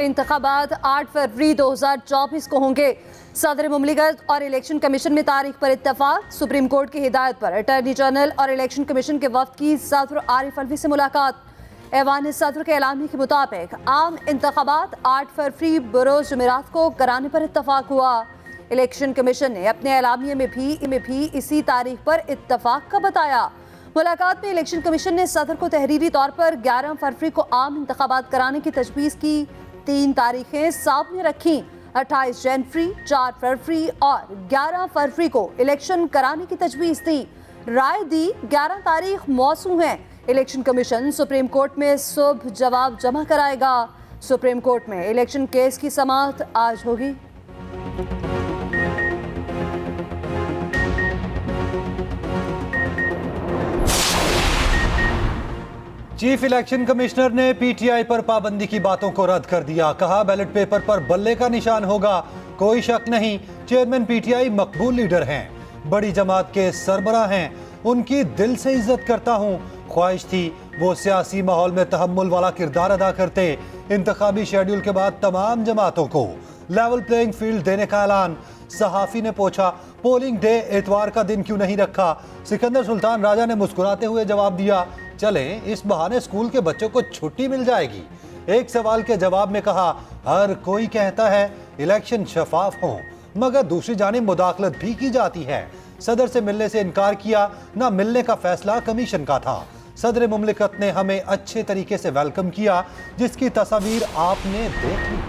इंतखाबात 8 फरवरी 2024 को होंगे। सदर मुमलिकत और इलेक्शन कमीशन में तारीख पर इत्तफाक। सुप्रीम कोर्ट की हिदायत पर अटॉर्नी जनरल और इलेक्शन कमीशन के वफ्द की सदर आरिफ अलवी से मुलाकात। ऐवान सदर के ऐलामी के मुताबिक आम इंतखाबात 8 फरवरी बरोज जुमेरात को कराने पर इत्तफाक हुआ। इलेक्शन कमीशन ने अपने ऐलामिये में भी इसी तारीख पर इत्तफाक का बताया। मुलाकात में इलेक्शन कमीशन ने सदर को तहरीरी तौर पर 11 फरवरी को आम इंतखाबात कराने की तजवीज़ की 3 तारीखें सामने रखी। 28 जनवरी, 4 फरवरी और 11 फरवरी को इलेक्शन कराने की तजवीज़ दी। राय दी 11 तारीख मौसू है। इलेक्शन कमीशन सुप्रीम कोर्ट में सुबह जवाब जमा कराएगा। सुप्रीम कोर्ट में इलेक्शन केस की समाअत आज होगी। चीफ इलेक्शन कमिश्नर ने पीटीआई पर पाबंदी की बातों को रद्द कर दिया। कहा बैलेट पेपर पर बल्ले का निशान होगा, कोई शक नहीं। चेयरमैन पीटीआई मकबूल लीडर हैं, बड़ी जमात के सरबराह हैं, उनकी दिल से इज्जत करता हूं। ख्वाहिश थी वो सियासी माहौल में तहम्मुल वाला किरदार अदा करते। इंतखाबी शेड्यूल के बाद तमाम जमातों को लेवल प्लेइंग फील्ड देने का ऐलान। सहाफी ने पूछा पोलिंग डे इतवार का दिन क्यों नहीं रखा। सिकंदर सुल्तान राजा ने मुस्कुराते हुए जवाब दिया, चलें इस बहाने स्कूल के बच्चों को छुट्टी मिल जाएगी। एक सवाल के जवाब में कहा, हर कोई कहता है इलेक्शन शफाफ हो, मगर दूसरी जानिब मुदाखलत भी की जाती है। सदर से मिलने से इनकार किया, ना मिलने का फैसला कमीशन का था। सदर मुमलिकत ने हमें अच्छे तरीके से वेलकम किया, जिसकी तस्वीर आपने देख ली।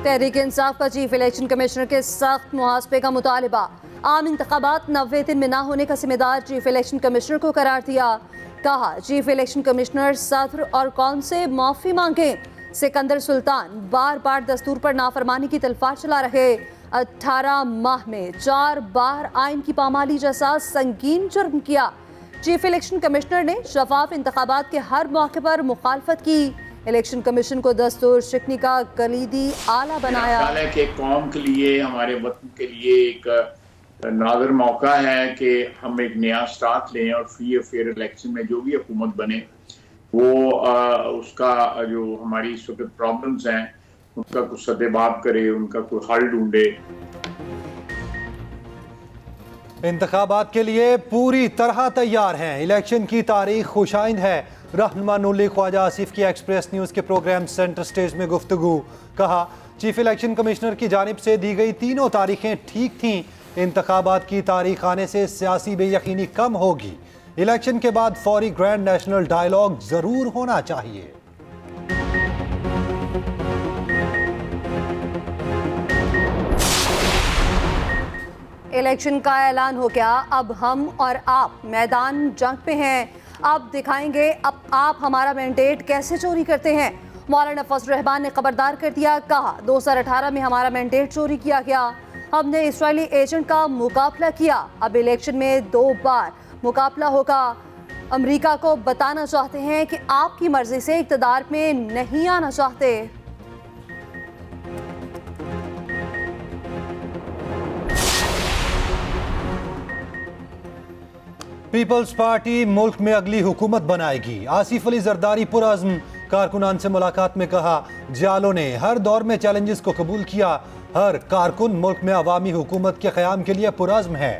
तहरीक इंसाफ का चीफ इलेक्शन कमिश्नर के सख्त मुहासबे का मुतालिबा। आम इंतखाबात 90 दिन में ना होने का जिम्मेदार चीफ इलेक्शन कमिश्नर को करार दिया। कहा चीफ इलेक्शन कमिश्नर सदर और कौन से माफी मांगे। सिकंदर सुल्तान बार बार दस्तूर पर नाफरमानी की तलफार चला रहे। 18 माह में 4 बार आइन की पामाली जैसा संगीन जुर्म किया। चीफ इलेक्शन कमिश्नर ने शफाफ इंतखाबात के हर मौके पर मुखालफत की। इलेक्शन कमीशन को दस्तूर शिकनी का कलीदी आला बनाया। कि कौम के लिए, हमारे वतन के लिए एक नाज़र मौका है कि हम एक नया स्टार्ट लें और फ्री और फेयर इलेक्शन में जो भी हुकूमत बने वो उसका जो हमारी इस वक्त प्रॉब्लम्स हैं उनका कुछ सद्देबाब करे, उनका कोई हल ढूंढे। इंतखाबात के लिए पूरी तरह तैयार हैं। इलेक्शन की तारीख खुशाइंद है। रहनुमा नूली ख्वाजा आसिफ की एक्सप्रेस न्यूज़ के प्रोग्राम सेंटर स्टेज में गुफ्तगू। कहा चीफ इलेक्शन कमिश्नर की जानिब से दी गई तीनों तारीखें ठीक थीं। इंतखाबात की तारीख आने से सियासी बेयकीनी कम होगी। इलेक्शन के बाद फौरी ग्रैंड नेशनल डायलॉग जरूर होना चाहिए। इलेक्शन का ऐलान हो गया। अब हम और आप मैदान जंग पे हैं। अब दिखाएंगे अब आप हमारा मैंडेट कैसे चोरी करते हैं। मौलाना फजल रहमान ने खबरदार कर दिया। कहा 2018 में हमारा मैंडेट चोरी किया गया, हमने इस्राएली एजेंट का मुकाबला किया। अब इलेक्शन में 2 बार मुकाबला होगा। अमेरिका को बताना चाहते हैं कि आपकी मर्जी से इक़्तिदार में नहीं आना चाहते। पीपल्स पार्टी मुल्क में अगली हुकूमत बनाएगी। आसिफ अली जरदारी पुरअज़्म। कारकुनान से मुलाकात में कहा जियालो ने हर दौर में चैलेंजेस को कबूल किया। हर कारकुन मुल्क में अवामी हुकूमत के क़याम के लिए पुरअज़्म है।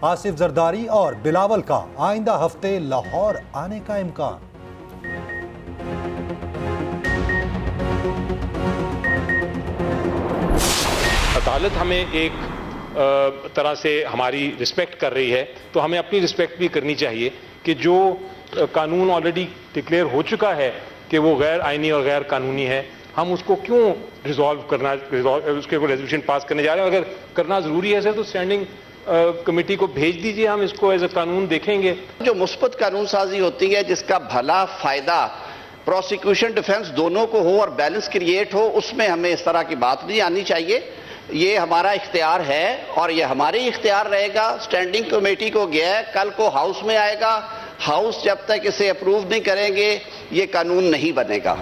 आसिफ जरदारी और बिलावल का आइंदा हफ्ते लाहौर आने का इम्कान। अदालत हमें एक तरह से हमारी रिस्पेक्ट कर रही है, तो हमें अपनी रिस्पेक्ट भी करनी चाहिए कि जो कानून ऑलरेडी डिक्लेयर हो चुका है कि वो गैर आइनी और गैर कानूनी है, हम उसको क्यों उसके को रेजोल्यूशन पास करने जा रहे हैं। अगर करना ज़रूरी है सर तो स्टैंडिंग कमेटी को भेज दीजिए, हम इसको एज ए कानून देखेंगे। जो मुस्बत कानून साजी होती है जिसका भला फायदा प्रोसिक्यूशन डिफेंस दोनों को हो और बैलेंस क्रिएट हो, उसमें हमें इस तरह की बात नहीं आनी चाहिए। ये हमारा इख्तियार है और ये हमारे इख्तियार रहेगा। स्टैंडिंग कमेटी को गया है, कल को हाउस में आएगा। हाउस जब तक इसे अप्रूव नहीं करेंगे ये कानून नहीं बनेगा।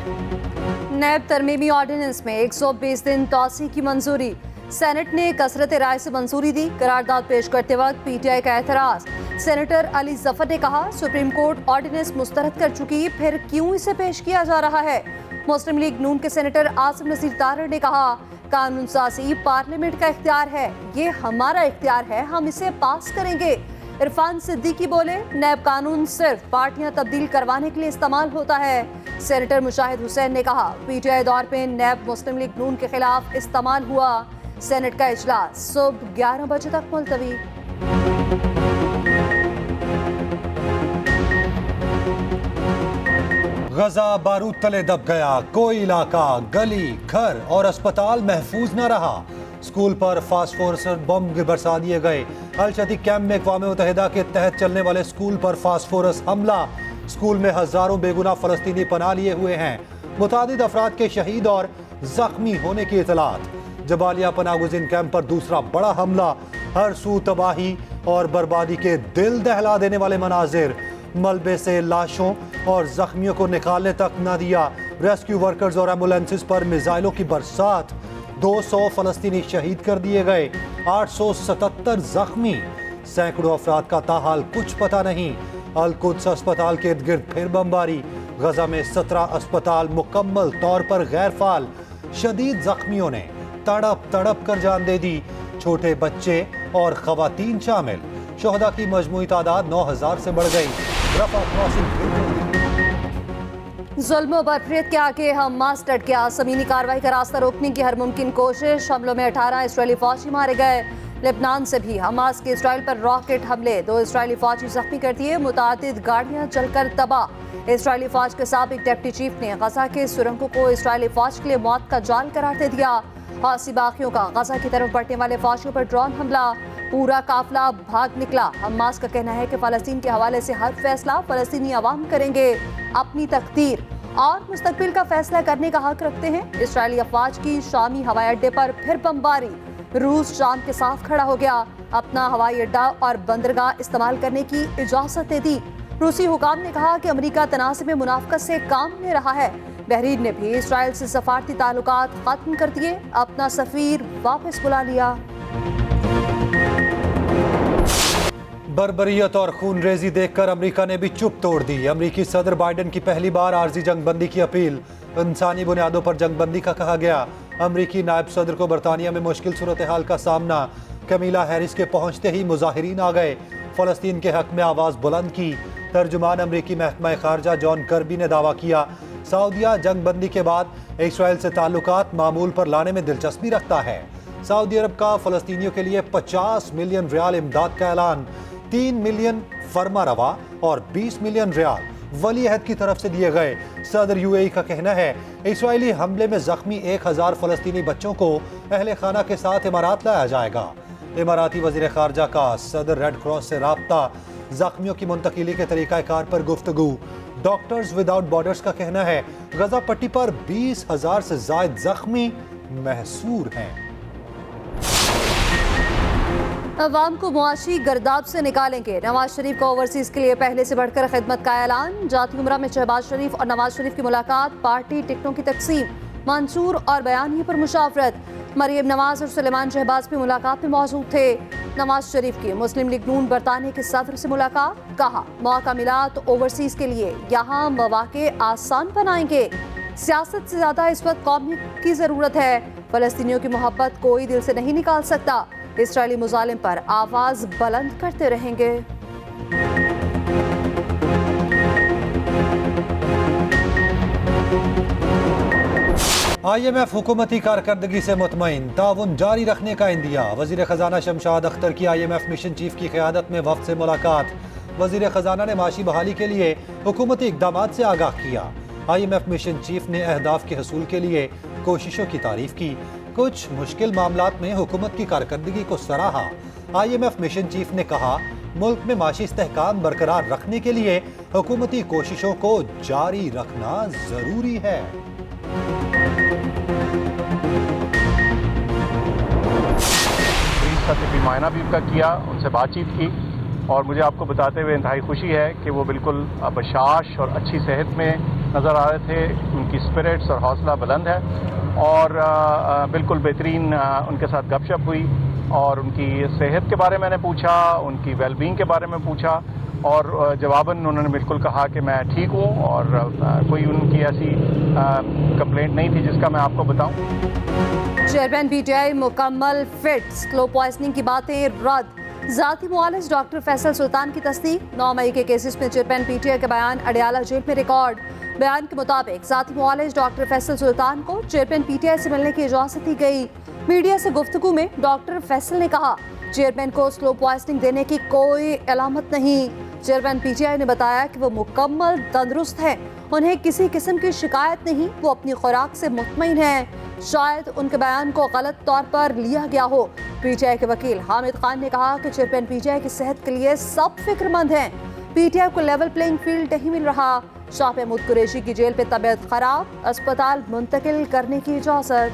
नैब तरमीमी ऑर्डिनेंस में 120 दिन तौसी की मंजूरी। सेनेट ने कसरत राय से मंजूरी दी। करारदाद पेश करते वक्त पीटीआई का एतराज। सेनेटर अली जफर ने कहा सुप्रीम कोर्ट ऑर्डिनेंस मुस्तरद कर चुकी, फिर क्यों इसे पेश किया जा रहा है। मुस्लिम लीग नून के सेनेटर आसिम नसीर तारड़ ने कहा, कानून साजी पार्लियामेंट का इख्तियार है, ये हमारा इख्तियार है, हम इसे पास करेंगे। इरफान सिद्दीकी बोले, नैब कानून सिर्फ पार्टियां तब्दील करवाने के लिए इस्तेमाल होता है। सेनेटर मुशाहिद हुसैन ने कहा, पीटीआई दौर पे नैब मुस्लिम लीग नून के खिलाफ इस्तेमाल हुआ। सेनेट का इजलास सुबह 11 बजे तक मुलतवी। गजा बारूद तले दब गया, कोई इलाका, गली, घर और अस्पताल महफूज न रहा। स्कूल पर फास्फोरस बम बरसा दिए गए। अल शतीक कैंप में अक़वाम मुत्तहिदा के तहत चलने वाले स्कूल पर फास्फोरस हमला। स्कूल में हजारों बेगुनाह फलस्तीनी पनाह लिए हुए हैं। मुतादिद अफराद के शहीद और जख्मी होने की इतलात। जबालिया पनाहगुज़ीन कैंप पर दूसरा बड़ा हमला। हर सू तबाही और बर्बादी के दिल दहला देने वाले मनाजिर। मलबे से लाशों और जख्मियों को निकालने तक न दिया। रेस्क्यू वर्कर्स और एम्बुलेंसेस पर मिसाइलों की बरसात। 200 फलस्तीनी शहीद कर दिए गए, 877 जख्मी। सैकड़ों अफराद का ताहाल कुछ पता नहीं। अल कुद्स अस्पताल के इर्द गिर्द फिर बमबारी। गजा में 17 अस्पताल मुकम्मल तौर पर गैर फाल। शदीद जख्मियों ने तड़प तड़प कर जान दे दी, छोटे बच्चे और खवातीन शामिल। शोहदा की मजमूई तादाद 9000 से बढ़ गई। रफा क्रॉसिंग जुल्म बरफरियत के आगे हमास डट गया। ज़मीनी कार्रवाई का रास्ता रोकने की हर मुमकिन कोशिश। हमलों में 18 इसराइली फौजी मारे गए। लेबनान से भी हमास के इसराइल पर रॉकेट हमले, 2 इसराइली फौजी जख्मी कर दिए। मुतादिद गाड़ियां जलकर तबाह। इसराइली फौज के साबिक डिप्टी चीफ ने गजा के सुरंगों को इसराइली फौज के लिए मौत का जाल करार दे दिया। हौसी बाकियों का गजा की तरफ बढ़ने वाले फौजियों पर ड्रोन हमला। पूरा काफिला भाग निकला। हमास का कहना है कि फलस्तीन के हवाले से हर फैसला फलस्तीनी अवाम करेंगे। अपनी तकदीर और मुस्तकबिल का फैसला करने का हक रखते हैं। इसराइली अफवाज की शामी हवाई अड्डे पर फिर बमबारी। रूस शाम के साथ खड़ा हो गया। अपना हवाई अड्डा और बंदरगाह इस्तेमाल करने की इजाजत दे दी। रूसी हुकाम ने कहा कि अमेरिका तनाज़ुर में मुनाफकत से काम ले रहा है। बहरीन ने भी इसराइल से सफारती ताल्लुकात खत्म कर दिए, अपना सफीर वापस बुला लिया। बर्बरियत और खून रेजी देखकर अमेरिका ने भी चुप तोड़ दी। अमेरिकी सदर बाइडन की पहली बार आर्जी जंगबंदी की अपील। इंसानी बुनियादों पर जंगबंदी का कहा गया। अमेरिकी नायब सदर को बरतानिया में मुश्किल सूरत हाल का सामना। कमीला हैरिस के पहुंचते ही मुजाहिरीन आ गए। फलस्तीन के हक में आवाज़ बुलंद की। तर्जुमान अमेरिकी महकमा खारजा जॉन कर्बी ने दावा किया, सऊदिया जंगबंदी के बाद इसराइल से ताल्लुकात मामूल पर लाने में दिलचस्पी रखता है। सऊदी अरब का फलस्तीनियों के लिए 50 मिलियन रियाल इमदाद का ऐलान। 3 मिलियन फरमा रवा और 20 मिलियन रियाल वली अहद की तरफ से दिए गए। सदर यूएई का कहना है, इसराइली हमले में जख्मी 1000 फलस्तीनी बच्चों को अहले खाना के साथ इमारात लाया जाएगा। इमाराती वजीर खारजा का सदर रेड क्रॉस से राब्ता। जख्मियों की मुंतकिली के तरीक़ाकार पर गुफ्तगू। डॉक्टर्स विदाउट बॉर्डर्स का कहना है, गजा पट्टी पर 20,000 से जायद जख्मी महसूर हैं। अवाम को मुआशी गर्दाब से निकालेंगे। नवाज शरीफ का ओवरसीज के लिए पहले से बढ़कर खिदमत का ऐलान। जाती उमरा में शहबाज शरीफ और नवाज शरीफ की मुलाकात। पार्टी टिकटों की तकसीम, मंसूर और बयानी पर मुशावरत। मरियम नवाज और सुलेमान शहबाज भी मुलाकात में मौजूद थे। नवाज शरीफ की मुस्लिम लीग नून बरतानिया के सदर से मुलाकात। कहा, मौका मिला तो ओवरसीज के लिए यहाँ मौके आसान बनाएंगे। सियासत से ज्यादा इस वक्त कौम की जरूरत है। फलस्तीनियों की मोहब्बत कोई दिल से नहीं निकाल सकता। इसराइली मुजालिम पर आवाज बुलंद करते रहेंगे। IMF हुकूमती कारकर्दगी से मुतमईन, ताउन जारी रखने का इंदिया। वजीर खजाना शमशाद अख्तर की IMF मिशन चीफ की क़यादत में वफ्द से मुलाकात। वजीर खजाना ने माशी बहाली के लिए हुकूमती इक़दामात से आगाह किया। IMF मिशन चीफ ने अहदाफ के हसूल के लिए कोशिशों की तारीफ की। कुछ मुश्किल मामलात में हुकूमत की कारकर्दगी को सराहा। IMF मिशन चीफ ने कहा, मुल्क में माशी इस्तेहकाम बरकरार रखने के लिए हुकूमती कोशिशों को जारी रखना जरूरी है। का तिब्बी मायना भी उनका किया, उनसे बातचीत की और मुझे आपको बताते हुए इंतहाई खुशी है कि वो बिल्कुल बशाश और अच्छी सेहत में नज़र आ रहे थे। उनकी स्पिरिट्स और हौसला बुलंद है और बिल्कुल बेहतरीन उनके साथ गपशप हुई। और उनकी सेहत के बारे में मैंने पूछा, उनकी वेलबींग के बारे में पूछा और जवाबन उन्होंने बिल्कुल कहा कि मैं ठीक हूँ और कोई उनकी ऐसी कंप्लेंट नहीं थी जिसका मैं आपको बताऊं। चेयरमैन पीटीआई मुकम्मल फिट, स्लो पॉइजनिंग की बातें रद्द। जाती मुआलिज डॉक्टर फैसल सुल्तान की तस्दीक। 9 मई के केसेस में चेयरमैन पीटीआई के बयान अडयाला जेल में रिकॉर्ड। बयान के मुताबिक जाती मुआलिज डॉक्टर फैसल सुल्तान को चेयरमैन पीटीआई से मिलने की इजाजत दी गई। मीडिया से गुफ्तगू में डॉक्टर फैसल ने कहा, चेयरमैन को स्लो पॉइजनिंग देने की कोई अलामत नहीं। चेयरमैन पीटीआई ने बताया कि वो मुकम्मल तंदुरुस्त हैं, उन्हें किसी किस्म की शिकायत नहीं, वो अपनी खुराक से मुतमईन हैं। शायद उनके बयान को गलत तौर पर लिया गया हो। पीटीआई के वकील हामिद खान ने कहा कि चेयरमैन पीटीआई की सेहत के लिए सब फिक्रमंद हैं। पीटीआई को लेवल प्लेइंग फील्ड नहीं मिल रहा। शाह महमूद कुरैशी की जेल पे तबीयत खराब, अस्पताल मुंतकिल करने की इजाजत।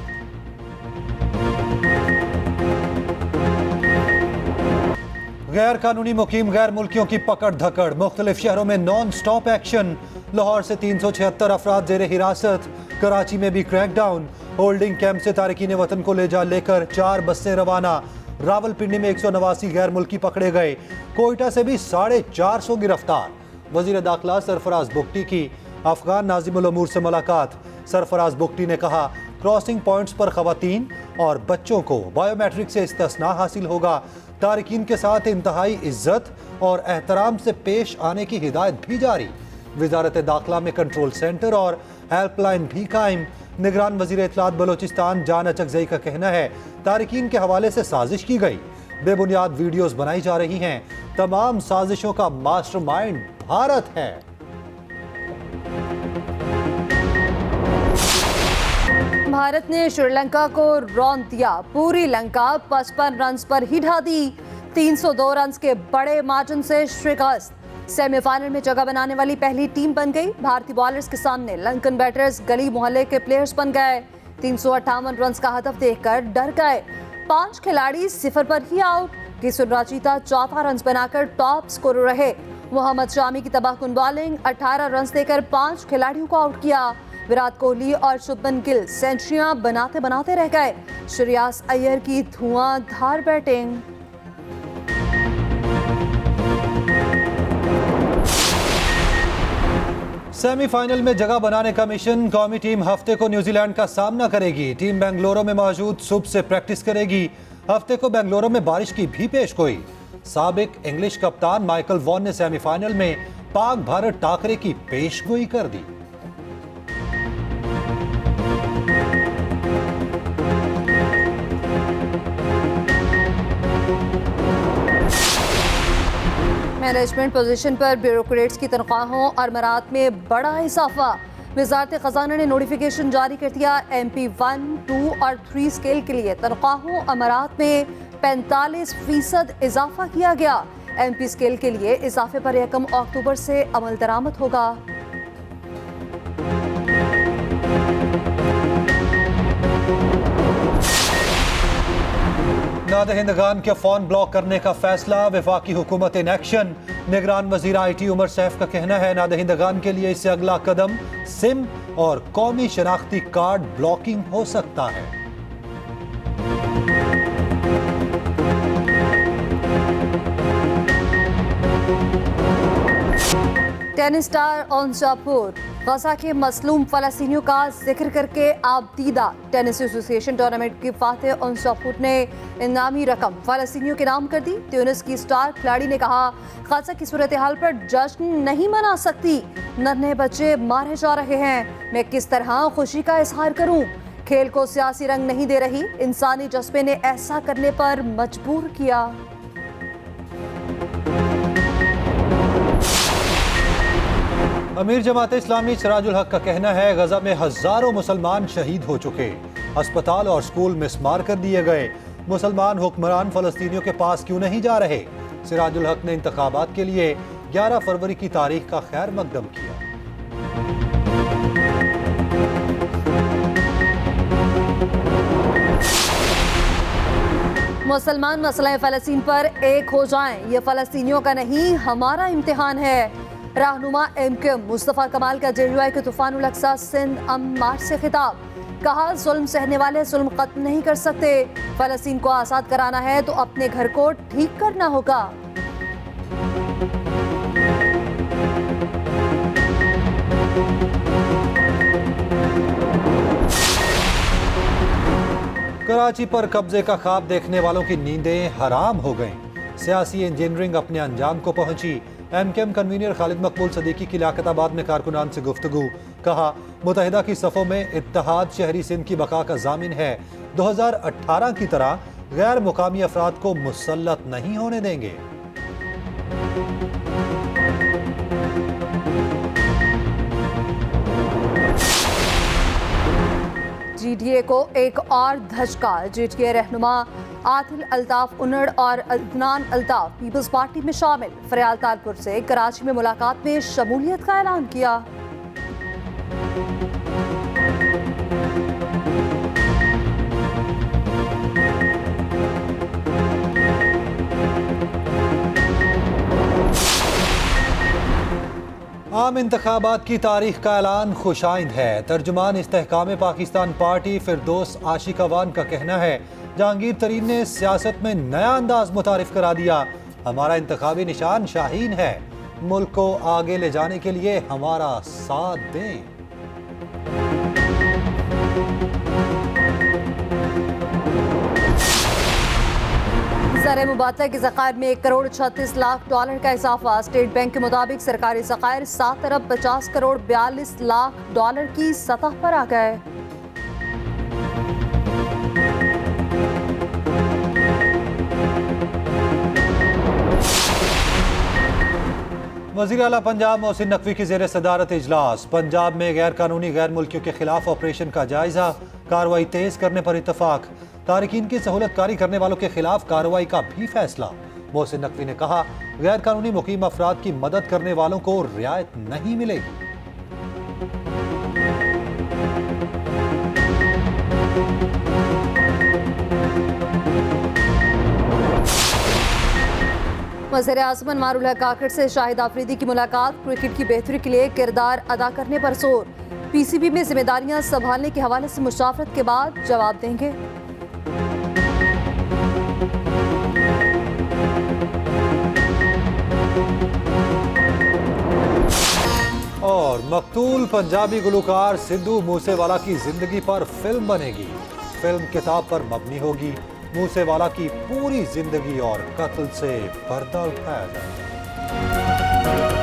गैर कानूनी मुकीम गैर मुल्कियों की पकड़ धकड़, मुख्तलिफ शहरों में नॉन स्टॉप एक्शन। लाहौर से 376 अफराद जेर हिरासत। कराची में भी क्रैकडाउन। होल्डिंग कैंप से तारकीन वतन को लेकर 4 बसें रवाना। रावलपिंडी में 189 गैर मुल्की पकड़े गए। कोयटा से भी 450 गिरफ्तार। वजीर दाखिला सरफराज बुगटी की अफगान नाज़िमुल उमूर से मुलाकात। सरफराज बुगटी ने कहा, क्रॉसिंग पॉइंट्स पर खवातीन और बच्चों को बायोमेट्रिक से इस्तिस्ना हासिल होगा। तारकीन के साथ इंतहाई इज्जत और एहतराम से पेश आने की हिदायत भी जारी। वजारत दाखिला में कंट्रोल सेंटर और हेल्पलाइन भी कायम। निगरान वजीर इत्तलात बलोचिस्तान जान अचकजई का कहना है, तारकीन के हवाले से साजिश की गई, बेबुनियाद वीडियोस बनाई जा रही हैं। तमाम साजिशों का मास्टरमाइंड भारत है। भारत ने श्रीलंका को रौंद दिया। पूरी लंका 55 रन पर ही ढा दी। 302 रन के बड़े मार्जिन से शिकस्त। सेमीफाइनल में जगह बनाने वाली पहली टीम बन गई। भारतीय बॉलर्स के सामने लंकन बैटर्स गली मोहल्ले के प्लेयर्स बन गए। 358 रन का हदफ देखकर डर गए। 5 खिलाड़ी 0 पर ही आउट। किशोर राजीता 14 रन बनाकर टॉप स्कोरर रहे। मोहम्मद शामी की तबाहकुन बॉलिंग 18 रन देकर 5 खिलाड़ियों को आउट किया। विराट कोहली और शुभमन गिल सेंचुरियां बनाते बनाते रह गए। श्रेयस अय्यर की धुआंधार बैटिंग। सेमीफाइनल में जगह बनाने का मिशन। कौमी टीम हफ्ते को न्यूजीलैंड का सामना करेगी। टीम बेंगलुरु में मौजूद सुबह से प्रैक्टिस करेगी। हफ्ते को बेंगलुरु में बारिश की भी पेशगोई। साबिक इंग्लिश कप्तान माइकल वॉन ने सेमीफाइनल में पाक भारत टाकरे की पेशगोई कर दी। मैनेजमेंट पोजीशन पर ब्यूरोक्रेट्स की तनख्वाहों और मरात में बड़ा इजाफा। वजारत खजाना ने नोटिफिकेशन जारी कर दिया। MP 1, 2 और 3 स्केल के लिए तनख्वाहों और मरात में 45% इजाफा किया गया। MP स्केल के लिए इजाफे पर 1 अक्टूबर से अमल दरामद होगा। नादहिंदगान के फोन ब्लॉक करने का फैसला। वफाकी हुकूमत इन एक्शन। निगरान वजीर IT उमर सैफ का कहना है, नादहिंदगान के लिए इससे अगला कदम सिम और कौमी शनाख्ती कार्ड ब्लॉकिंग हो सकता है। टेनिस स्टार ओंसापुर गजा के मसलूम फलस्तीनियों का जिक्र करके आबदीदा। टेनिस एसोसिएशन टूर्नामेंट की फातेह ओंसापुर ने इनामी रकम फलस्तीनियों के नाम कर दी। ट्यूनिस की स्टार खिलाड़ी ने कहा, गजा की सूरत हाल पर जश्न नहीं मना सकती। नन्हे बच्चे मारे जा रहे हैं, मैं किस तरह खुशी का इजहार करूं। खेल को सियासी रंग नहीं दे रही, इंसानी जज्बे ने ऐसा करने पर मजबूर किया। अमीर जमात इस्लामी सिराजुल हक का कहना है, गजा में हजारों मुसलमान शहीद हो चुके, अस्पताल और स्कूल मिसमार कर दिए गए। मुसलमान हुक्मरान फलस्तीनियों के पास क्यों नहीं जा रहे। सिराजुल हक ने इंतखाबात के लिए 11 फरवरी की तारीख का खैर मकदम किया। मुसलमान मसला फ़लस्तीन पर एक हो जाएं, ये फ़लस्तीनियों का नहीं हमारा इम्तिहान है। रहनुमा MK मुस्तफ़ा कमाल का JUI के तूफ़ान उल अक़सा सिंध मार्च से खिताब। कहा जुल्म सहने वाले जुल्म खत्म नहीं कर सकते। फलस्तीन को आजाद कराना है तो अपने घर को ठीक करना होगा। कराची पर कब्जे का ख्वाब देखने वालों की नींदें हराम हो गईं। सियासी इंजीनियरिंग अपने अंजाम को पहुंची। एमकेएम कन्वीनर खालिद मकबूल सदीकी की लियाकताबाद में कारकुनान से गुफ्तगू। कहा मुत्तहिदा की सफ़ों में इत्तेहाद शहरी सिंध की बका का जामिन है। 2018 की तरह गैर मुकामी अफराद को मुसल्लत नहीं होने देंगे। जीटीए को एक और धचका। जीटीए रहनुमा आतिल अल्ताफ उन्नड़ और अदनान अल्ताफ पीपल्स पार्टी में शामिल। फरियाल तालपुर से कराची में मुलाकात में शमूलियत का ऐलान किया। आम इंतखाबात की तारीख का ऐलान खुशाइंद है। तर्जुमान इस्तेहकाम पाकिस्तान पार्टी फिरदौस आशिक अवान का कहना है जहांगीर तरीन ने सियासत में नया अंदाज मुतारिफ करा दिया। हमारा इंतखाबी निशान शाहीन है। मुल्क को आगे ले जाने के लिए हमारा साथ दें। ज़र मुबादला के ज़खायर में 1 करोड़ 36 लाख डॉलर का इजाफा। स्टेट बैंक के मुताबिक सरकारी ज़खायर 7 अरब 50 करोड़ 42 लाख डॉलर की सतह पर आ गए। वज़ीर आला पंजाब मोहसिन नकवी की ज़ेर सदारत इजलास। पंजाब में गैर कानूनी गैर मुल्कियों के खिलाफ ऑपरेशन का जायजा। कार्रवाई तेज करने पर इत्तफाक। तारिकीन की सहूलतकारी करने वालों के खिलाफ कार्रवाई का भी फैसला। मोहसिन नकवी ने कहा गैर कानूनी मुकीम अफराद की मदद करने वालों को रियायत नहीं मिलेगी। वज़ीर-ए-आज़म अनवारुल हक काकड़ से शाहिद आफरीदी की मुलाकात। क्रिकेट की बेहतरी के लिए किरदार अदा करने पर जोर। पीसीबी में जिम्मेदारियां संभालने के हवाले से मुशावरत के बाद जवाब देंगे। और मकतूल पंजाबी गुलकार सिद्धू मूसेवाला की जिंदगी पर फिल्म बनेगी। फिल्म किताब पर मबनी होगी। मूसेवाला की पूरी जिंदगी और कत्ल से पर्दा उठाया जाएगा।